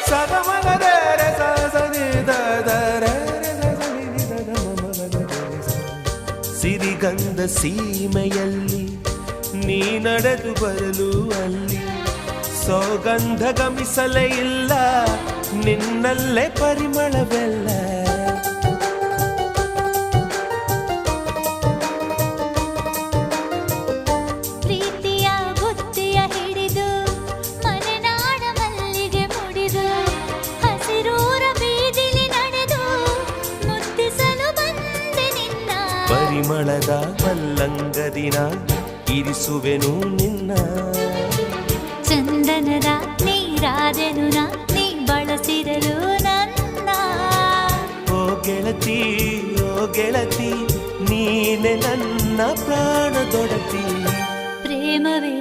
ಸಗಮಗರೆ ಸಿರಿಗಂಧ ಸೀಮೆಯಲ್ಲಿ ನೀ ನಡೆದು ಬರಲು ಅಲ್ಲಿ ಸೌಗಂಧ ಗಮಿಸಲೇ ಇಲ್ಲ ನಿನ್ನಲ್ಲೇ ಪರಿಮಳವೆಲ್ಲ ಪ್ರೀತಿಯ ಬುತ್ತಿಯ ಹಿಡಿದು ಮಲೆನಾಡ ಮಲ್ಲಿಗೆ ಮುಡಿದು ಹಸಿರೂರ ಬೀದಿಲಿ ನಡೆದು ಮುತ್ತಿಸಲು ಬಂದೆ ನಿನ್ನ ಪರಿಮಳದ ಮಲ್ಲಂಗದಿನ ಇರಿಸುವೆನು ನಿನ್ನ ಚಂದನದ ನೀರಾದೆನು ನೀ ಬಳಸಿರಲು ನನ್ನ ಓ ಗೆಳತಿ ಓ ಗೆಳತಿ ನೀನೆ ನನ್ನ ಪ್ರಾಣದೊಡತಿ ಪ್ರೇಮವೇ